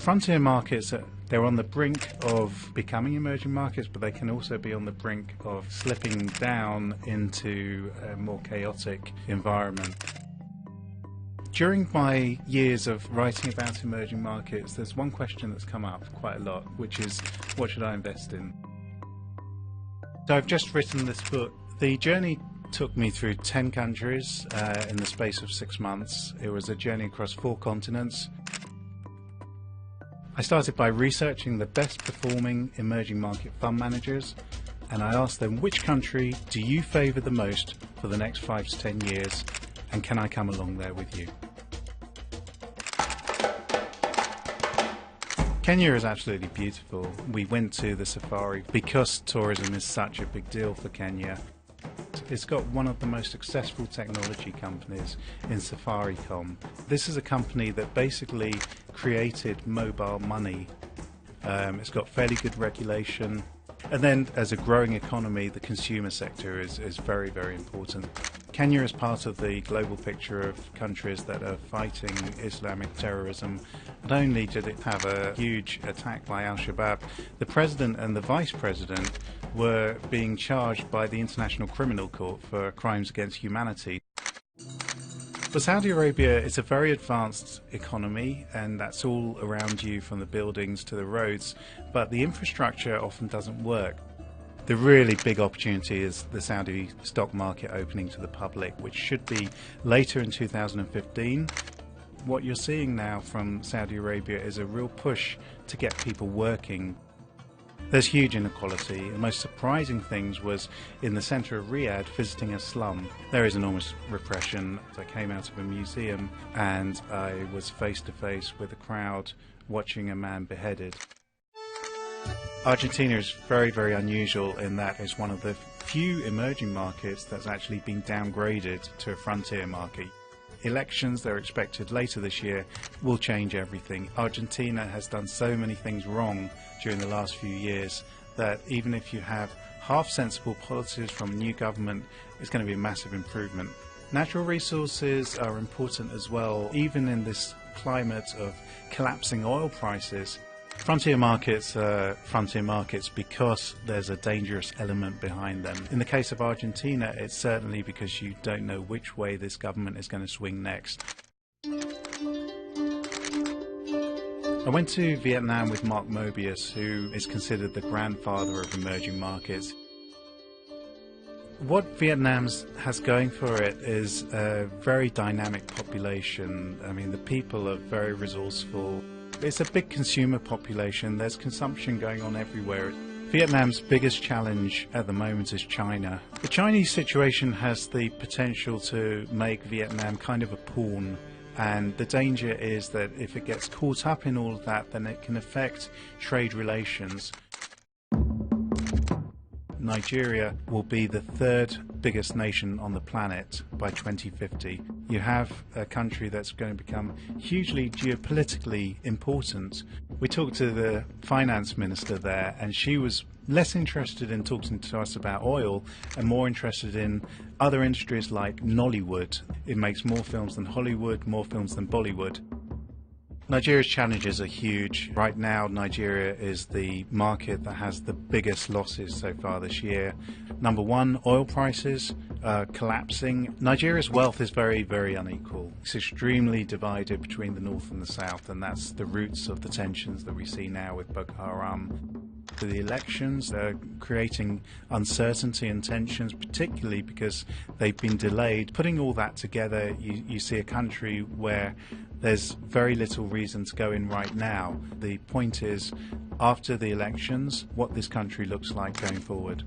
Frontier markets, they're on the brink of becoming emerging markets, but they can also be on the brink of slipping down into a more chaotic environment. During my years of writing about emerging markets, there's one question that's come up quite a lot, which is, what should I invest in? So I've just written this book. The journey took me through 10 countries in the space of 6 months. It was a journey across 4 continents. I started by researching the best performing emerging market fund managers, and I asked them, which country do you favour the most for the next 5 to 10 years, and can I come along there with you? Kenya is absolutely beautiful. We went to the safari because tourism is such a big deal for Kenya. It's got one of the most successful technology companies in Safaricom. This is a company that basically created mobile money. It's got fairly good regulation. And then as a growing economy, the consumer sector is very, very important. Kenya is part of the global picture of countries that are fighting Islamic terrorism. Not only did it have a huge attack by Al-Shabaab, the president and the vice president were being charged by the International Criminal Court for crimes against humanity. But Saudi Arabia is a very advanced economy, and that's all around you from the buildings to the roads, but the infrastructure often doesn't work. The really big opportunity is the Saudi stock market opening to the public, which should be later in 2015. What you're seeing now from Saudi Arabia is a real push to get people working. There's huge inequality. The most surprising things was in the centre of Riyadh, visiting a slum. There is enormous repression. I came out of a museum and I was face to face with a crowd watching a man beheaded. Argentina is very, very unusual in that it's one of the few emerging markets that's actually been downgraded to a frontier market. Elections that are expected later this year will change everything. Argentina has done so many things wrong during the last few years that even if you have half sensible policies from a new government, it's going to be a massive improvement. Natural resources are important as well, even in this climate of collapsing oil prices. Frontier markets are frontier markets because there's a dangerous element behind them. In the case of Argentina, it's certainly because you don't know which way this government is going to swing next. I went to Vietnam with Mark Mobius, who is considered the grandfather of emerging markets. What Vietnam has going for it is a very dynamic population. I mean, the people are very resourceful. It's a big consumer population. There's consumption going on everywhere. Vietnam's biggest challenge at the moment is China. The Chinese situation has the potential to make Vietnam kind of a pawn, and the danger is that if it gets caught up in all of that, then it can affect trade relations. Nigeria will be the 3rd biggest nation on the planet by 2050. You have a country that's going to become hugely geopolitically important. We talked to the finance minister there, and she was less interested in talking to us about oil and more interested in other industries like Nollywood. It makes more films than Hollywood, more films than Bollywood. Nigeria's challenges are huge. Right now, Nigeria is the market that has the biggest losses so far this year. Number one, oil prices are collapsing. Nigeria's wealth is very, very unequal. It's extremely divided between the north and the south, and that's the roots of the tensions that we see now with Boko Haram. The elections are creating uncertainty and tensions, particularly because they've been delayed. Putting all that together, you see a country where there's very little reason to go in right now. The point is, after the elections, what this country looks like going forward.